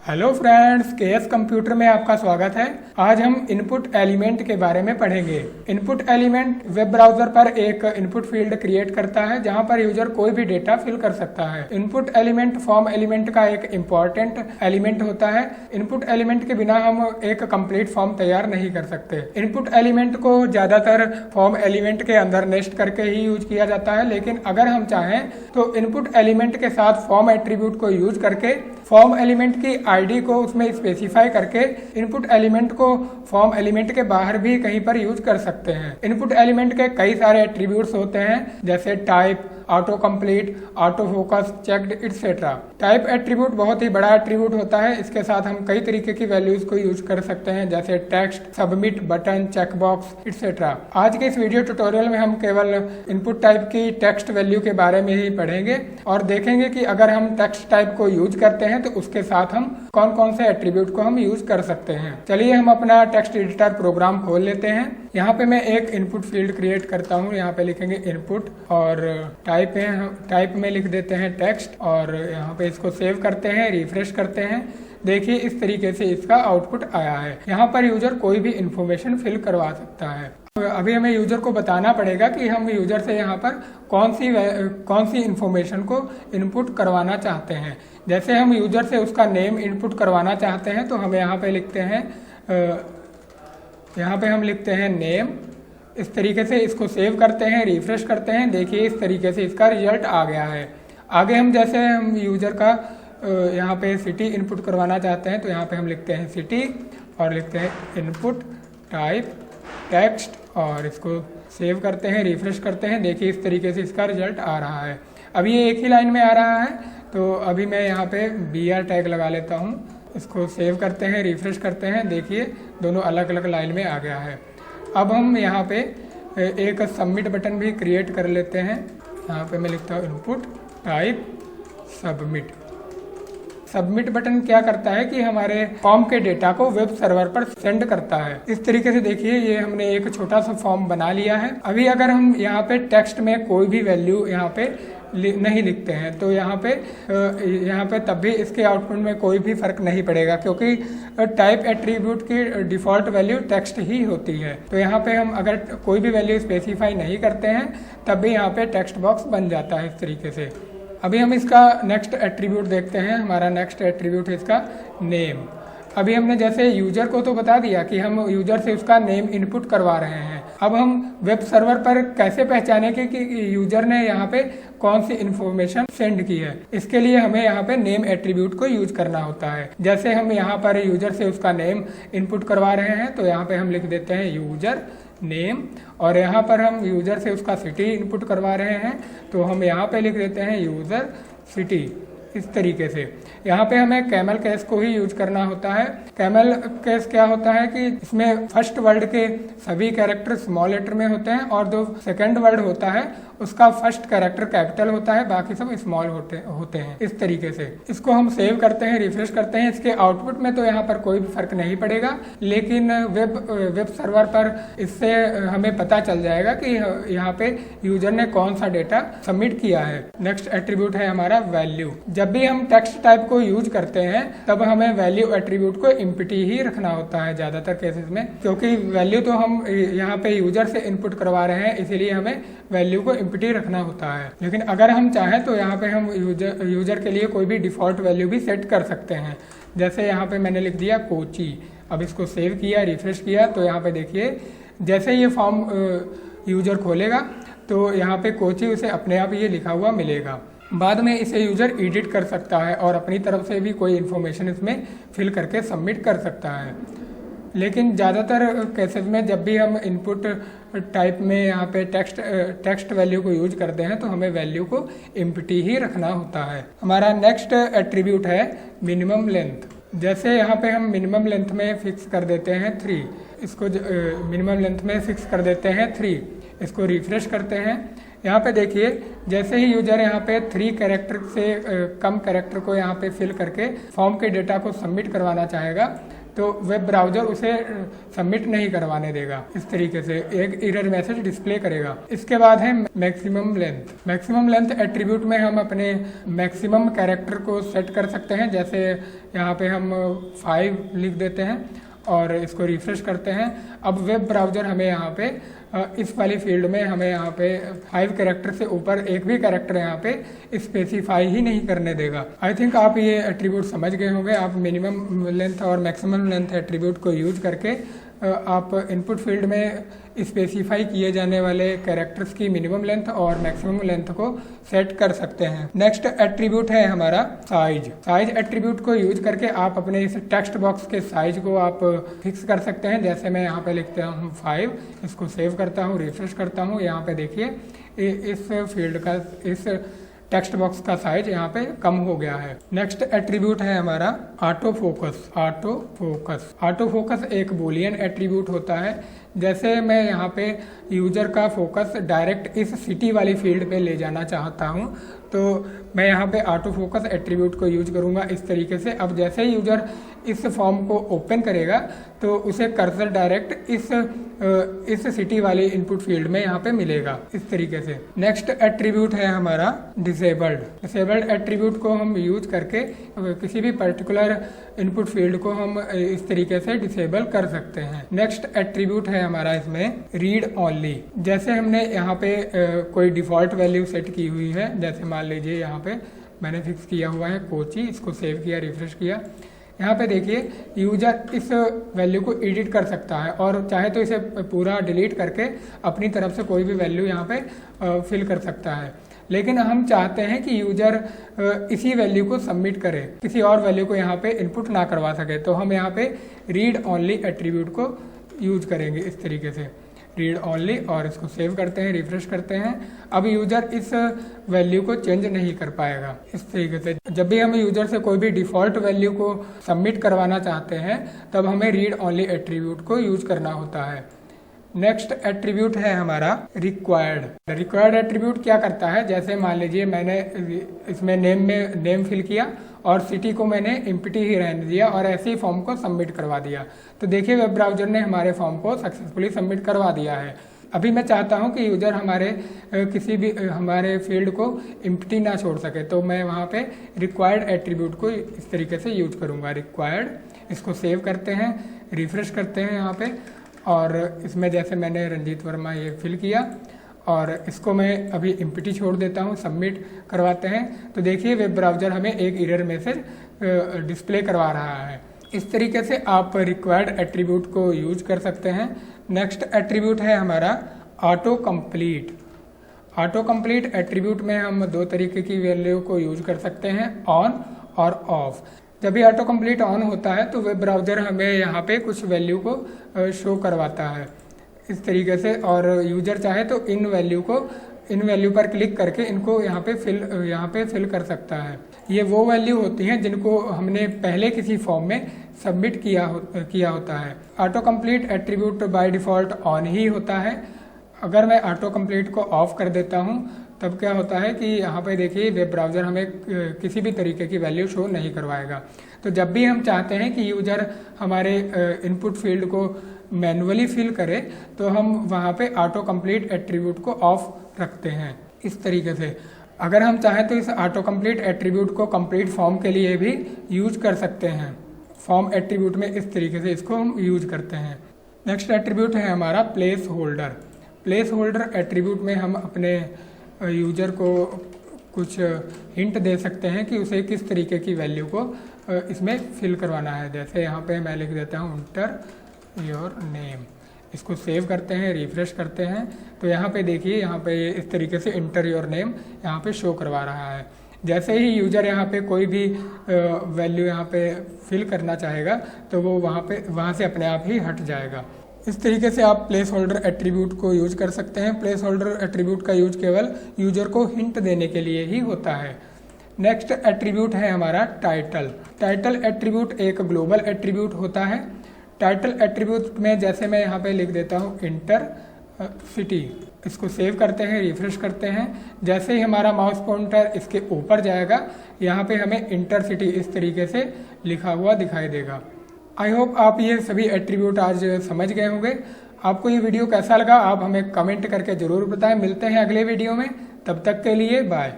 Hello friends, KS computer में आपका स्वागत है। आज हम इनपुट एलिमेंट के बारे में पढ़ेंगे। इनपुट एलिमेंट वेब ब्राउजर पर एक इनपुट फील्ड क्रिएट करता है जहां पर यूजर कोई भी डेटा फिल कर सकता है। इनपुट एलिमेंट फॉर्म एलिमेंट का एक इम्पॉर्टेंट एलिमेंट होता है। इनपुट एलिमेंट के बिना हम एक कंप्लीट फॉर्म तैयार नहीं कर सकते। इनपुट एलिमेंट को ज्यादातर फॉर्म एलिमेंट के अंदर नेस्ट करके ही यूज किया जाता है, लेकिन अगर हम चाहें तो इनपुट एलिमेंट के साथ फॉर्म एट्रीब्यूट को यूज करके फॉर्म एलिमेंट की आईडी को उसमें स्पेसिफाई करके इनपुट एलिमेंट को फॉर्म एलिमेंट के बाहर भी कहीं पर यूज कर सकते हैं। इनपुट एलिमेंट के कई सारे एट्रीब्यूट्स होते हैं, जैसे type, auto complete, auto focus, checked etcetera. Type attribute बहुत ही बड़ा एट्रीब्यूट होता है। इसके साथ हम कई तरीके की वैल्यूज को यूज कर सकते हैं, जैसे text, submit, button, checkbox etcetera. आज के इस वीडियो ट्यूटोरियल में हम केवल इनपुट टाइप की टेक्स्ट वैल्यू के बारे में ही पढ़ेंगे और देखेंगे कि अगर हम टेक्स्ट टाइप को यूज करते हैं तो उसके साथ हम कौन कौन से एट्रीब्यूट को हम यूज कर सकते हैं। चलिए हम अपना टेक्स्ट एडिटर प्रोग्राम खोल लेते हैं। यहाँ पे मैं एक इनपुट फील्ड क्रिएट करता हूँ। यहाँ पे लिखेंगे इनपुट और टाइप में लिख देते हैं टेक्स्ट और यहाँ पे इसको सेव करते हैं, रिफ्रेश करते हैं। देखिए इस तरीके से इसका आउटपुट आया है। यहाँ पर यूजर कोई भी इंफॉर्मेशन फिल करवा सकता है। अभी हमें यूजर को बताना पड़ेगा कि हम यूजर से यहाँ पर कौन सी इंफॉर्मेशन को इनपुट करवाना चाहते हैं। जैसे हम यूजर से उसका नेम इनपुट करवाना चाहते हैं तो हम यहाँ पे लिखते हैं हम लिखते हैं नेम। इस तरीके से इसको सेव करते हैं, रिफ्रेश करते हैं। देखिए इस तरीके से इसका रिजल्ट आ गया है। आगे हम जैसे हम यूजर का यहाँ पे सिटी इनपुट करवाना चाहते हैं तो यहाँ पे हम लिखते हैं सिटी और लिखते हैं इनपुट टाइप टेक्स्ट और इसको सेव करते हैं, रिफ्रेश करते हैं। देखिए इस तरीके से इसका रिजल्ट आ रहा है। अभी ये एक ही लाइन में आ रहा है तो अभी मैं यहाँ पे BR टैग लगा लेता हूँ। इसको सेव करते हैं, रिफ्रेश करते हैं। देखिए दोनों अलग अलग लाइन में आ गया है। अब हम यहाँ पे एक सबमिट बटन भी क्रिएट कर लेते हैं। यहाँ पे मैं लिखता हूँ input type submit. Submit button क्या करता है कि हमारे फॉर्म के डेटा को वेब सर्वर पर सेंड करता है। इस तरीके से देखिए ये हमने एक छोटा सा फॉर्म बना लिया है। अभी अगर हम यहाँ पे टेक्स्ट में कोई भी वैल्यू यहाँ पे नहीं लिखते हैं तो यहाँ पे तब भी इसके आउटपुट में कोई भी फर्क नहीं पड़ेगा, क्योंकि टाइप एट्रीब्यूट की डिफॉल्ट वैल्यू टेक्स्ट ही होती है। तो यहाँ पे हम अगर कोई भी वैल्यू स्पेसिफाई नहीं करते हैं तब भी यहाँ पे टेक्स्ट बॉक्स बन जाता है इस तरीके से। अभी हम इसका नेक्स्ट एट्रीब्यूट देखते हैं। हमारा नेक्स्ट एट्रीब्यूट है इसका नेम। अभी हमने जैसे यूजर को तो बता दिया कि हम यूजर से उसका नेम इनपुट करवा रहे हैं। अब हम वेब सर्वर पर कैसे पहचानेंगे कि यूजर ने यहाँ पे कौन सी इन्फॉर्मेशन सेंड की है। इसके लिए हमें यहाँ पे नेम एट्रीब्यूट को यूज करना होता है। जैसे हम यहाँ पर यूजर से उसका नेम इनपुट करवा रहे हैं तो यहाँ पे हम लिख देते हैं यूजर नेम और यहाँ पर हम यूजर से उसका सिटी इनपुट करवा रहे हैं तो हम यहाँ पे लिख देते हैं यूजर सिटी। इस तरीके से यहाँ पे हमें कैमल केस को ही यूज करना होता है। कैमल केस क्या होता है कि इसमें फर्स्ट वर्ड के सभी कैरेक्टर स्मॉल लेटर में होते हैं और जो सेकंड वर्ड होता है उसका फर्स्ट कैरेक्टर कैपिटल होता है, बाकी सब स्मॉल होते हैं। इस तरीके से इसको हम सेव करते हैं, रिफ्रेश करते हैं। इसके आउटपुट में तो यहाँ पर कोई भी फर्क नहीं पड़ेगा, लेकिन वेब सर्वर पर इससे हमें पता चल जाएगा कि यहाँ पे यूजर ने कौन सा डेटा सबमिट किया है। नेक्स्ट एट्रीब्यूट है हमारा वैल्यू। जब भी हम टेक्स्ट टाइप को यूज करते हैं तब हमें वैल्यू एट्रीब्यूट को एम्प्टी ही रखना होता है ज्यादातर केसेस में, क्योंकि वैल्यू तो हम यहाँ पे यूजर से इनपुट करवा रहे हैं, इसीलिए हमें वैल्यू को एम्प्टी रखना होता है। लेकिन अगर हम चाहें तो यहाँ पे हम यूजर के लिए कोई भी डिफॉल्ट वैल्यू भी सेट कर सकते हैं। जैसे यहाँ पे मैंने लिख दिया कोची। अब इसको सेव किया, रिफ्रेश किया तो यहाँ पे देखिए जैसे ये फॉर्म यूजर खोलेगा तो यहाँ पे कोची उसे अपने आप ये लिखा हुआ मिलेगा। बाद में इसे यूजर एडिट कर सकता है और अपनी तरफ से भी कोई इन्फॉर्मेशन इसमें फिल करके सबमिट कर सकता है। लेकिन ज़्यादातर केसेस में जब भी हम इनपुट टाइप में यहाँ पे टेक्स्ट वैल्यू को यूज करते हैं तो हमें वैल्यू को एम्प्टी ही रखना होता है। हमारा नेक्स्ट एट्रीब्यूट है मिनिमम लेंथ। जैसे यहाँ पे हम मिनिमम लेंथ में फिक्स कर देते हैं 3। इसको मिनिमम लेंथ में फिक्स कर देते हैं 3। इसको रिफ्रेश करते हैं। यहाँ पे देखिए जैसे ही यूजर यहाँ पे 3 कैरेक्टर से कम कैरेक्टर को यहाँ पे फिल करके फॉर्म के डेटा को सबमिट करवाना चाहेगा तो वेब ब्राउज़र उसे सबमिट नहीं करवाने देगा। इस तरीके से एक एरर मैसेज डिस्प्ले करेगा। इसके बाद है maximum length. Maximum length attribute में हम अपने मैक्सिमम कैरेक्टर को सेट कर सकते हैं। जैसे यहाँ पे हम 5 लिख देते हैं और इसको रिफ्रेश करते हैं। अब वेब ब्राउज़र हमें यहाँ पे इस वाली फील्ड में हमें यहाँ पे 5 कैरेक्टर से ऊपर एक भी कैरेक्टर यहाँ पे स्पेसिफाई ही नहीं करने देगा। आई थिंक आप ये एट्रीब्यूट समझ गए होंगे। आप मिनिमम लेंथ और मैक्सिमम लेंथ एट्रीब्यूट को यूज करके आप इनपुट फील्ड में स्पेसिफाई किए जाने वाले कैरेक्टर्स की मिनिमम लेंथ और मैक्सिमम लेंथ को सेट कर सकते हैं। नेक्स्ट एट्रीब्यूट है हमारा साइज। साइज एट्रीब्यूट को यूज करके आप अपने इस टेक्स्ट बॉक्स के साइज को आप फिक्स कर सकते हैं। जैसे मैं यहाँ पे लिखता हूँ 5, इसको सेव करता हूँ, रिफ्रेश करता हूँ। यहाँ पे देखिए इस फील्ड का, इस टेक्स्ट बॉक्स का साइज यहाँ पे कम हो गया है। नेक्स्ट एट्रीब्यूट है हमारा auto focus. Auto focus, auto focus एक बूलियन एट्रीब्यूट होता है। जैसे मैं यहाँ पे यूजर का फोकस डायरेक्ट इस सिटी वाली फील्ड पे ले जाना चाहता हूँ, तो मैं यहाँ पे ऑटो फोकस एट्रीब्यूट को यूज करूँगा इस तरीके से। अब जैसे ही यूजर इस फॉर्म को ओपन करेगा तो उसे कर्सर डायरेक्ट इस सिटी वाली इनपुट फील्ड में यहाँ पे मिलेगा इस तरीके से। नेक्स्ट एट्रीब्यूट है हमारा डिसेबल्ड। डिसेबल्ड एट्रीब्यूट को हम यूज करके किसी भी पर्टिकुलर इनपुट फील्ड को हम इस तरीके से डिसेबल कर सकते हैं। नेक्स्ट एट्रीब्यूट है हमारा इसमें रीड ओनली। जैसे हमने यहाँ पे कोई डिफॉल्ट वैल्यू सेट की हुई है, जैसे मान लीजिए यहाँ पे मैंने फिक्स किया हुआ है कोची, इसको सेव किया, रिफ्रेश किया। यहाँ पे देखिए यूजर इस वैल्यू को एडिट कर सकता है और चाहे तो इसे पूरा डिलीट करके अपनी तरफ से कोई भी वैल्यू यहाँ पे फिल कर सकता है। लेकिन हम चाहते हैं कि यूजर इसी वैल्यू को सबमिट करे, किसी और वैल्यू को यहाँ पे इनपुट ना करवा सके, तो हम यहाँ पे रीड ओनली एट्रीब्यूट को यूज करेंगे इस तरीके से, रीड ओनली, और इसको सेव करते हैं, रिफ्रेश करते हैं। अब यूजर इस वैल्यू को चेंज नहीं कर पाएगा इस तरीके से। जब भी हम यूजर से कोई भी डिफॉल्ट वैल्यू को सबमिट करवाना चाहते हैं तब हमें रीड ओनली एट्रीब्यूट को यूज करना होता है। नेक्स्ट एट्रीब्यूट है हमारा रिक्वायर्ड। रिक्वायर्ड एट्रीब्यूट क्या करता है, जैसे मान लीजिए मैंने इसमें नेम फिल किया और सिटी को मैंने एम्प्टी ही रहने दिया और ऐसे ही फॉर्म को सबमिट करवा दिया, तो देखिए वेब ब्राउजर ने हमारे फॉर्म को सक्सेसफुली सबमिट करवा दिया है। अभी मैं चाहता हूं कि यूजर हमारे किसी भी हमारे फील्ड को एम्प्टी ना छोड़ सके, तो मैं वहां पे रिक्वायर्ड एट्रीब्यूट को इस तरीके से यूज करूंगा, रिक्वायर्ड। इसको सेव करते हैं, रिफ्रेश करते हैं यहाँ पे, और इसमें जैसे मैंने रंजीत वर्मा ये फिल किया और इसको मैं अभी एम्प्टी छोड़ देता हूँ, सबमिट करवाते हैं, तो देखिए वेब ब्राउजर हमें एक एरर मैसेज डिस्प्ले करवा रहा है। इस तरीके से आप रिक्वायर्ड एट्रीब्यूट को यूज कर सकते हैं। नेक्स्ट एट्रीब्यूट है हमारा auto complete. Auto complete attribute में हम 2 तरीके की वैल्यू को यूज कर सकते हैं, ऑन और ऑफ। जब भी ऑटो कंप्लीट ऑन होता है तो वेब ब्राउजर हमें यहाँ पे कुछ वैल्यू को शो करवाता है इस तरीके से, और यूजर चाहे तो इन वैल्यू पर क्लिक करके इनको यहाँ पे फिल कर सकता है। ये वो वैल्यू होती हैं जिनको हमने पहले किसी फॉर्म में सबमिट किया होता है। Auto complete attribute by default on ही होता है। अगर मैं ऑटो कंप्लीट को ऑफ कर देता हूँ तब क्या होता है कि यहाँ पे देखिए वेब ब्राउजर हमें किसी भी तरीके की वैल्यू शो नहीं करवाएगा। तो जब भी हम चाहते हैं कि यूजर हमारे इनपुट फील्ड को मैनुअली फिल करे तो हम वहाँ पे ऑटो कंप्लीट एट्रीब्यूट को ऑफ रखते हैं इस तरीके से। अगर हम चाहें तो इस ऑटो कंप्लीट एट्रीब्यूट को कंप्लीट फॉर्म के लिए भी यूज कर सकते हैं। फॉर्म एट्रीब्यूट में इस तरीके से इसको हम यूज करते हैं। नेक्स्ट एट्रीब्यूट है हमारा place holder. Place holder attribute में हम अपने यूजर को कुछ हिंट दे सकते हैं कि उसे किस तरीके की वैल्यू को इसमें फिल करवाना है। जैसे यहाँ पे मैं लिख देता हूँ इंटर योर नेम, इसको सेव करते हैं, रिफ्रेश करते हैं, तो यहाँ पे देखिए यहाँ पे इस तरीके से इंटर योर नेम यहाँ पे शो करवा रहा है। जैसे ही यूजर यहाँ पे कोई भी वैल्यू यहाँ पे फिल करना चाहेगा तो वो वहाँ से अपने आप ही हट जाएगा। इस तरीके से आप प्लेस होल्डर एट्रीब्यूट को यूज कर सकते हैं। प्लेस होल्डर एट्रीब्यूट का यूज केवल यूजर को हिंट देने के लिए ही होता है। नेक्स्ट एट्रीब्यूट है हमारा टाइटल। टाइटल एट्रीब्यूट एक ग्लोबल एट्रीब्यूट होता है। टाइटल एट्रीब्यूट में जैसे मैं यहाँ पे लिख देता हूँ इंटर सिटी, इसको सेव करते हैं, रिफ्रेश करते हैं। जैसे ही हमारा माउस पॉइंटर इसके ऊपर जाएगा यहाँ पे हमें इंटर सिटी इस तरीके से लिखा हुआ दिखाई देगा। आई होप आप ये सभी एट्रीब्यूट आज समझ गए होंगे। आपको ये वीडियो कैसा लगा आप हमें कमेंट करके ज़रूर बताएं। मिलते हैं अगले वीडियो में, तब तक के लिए बाय।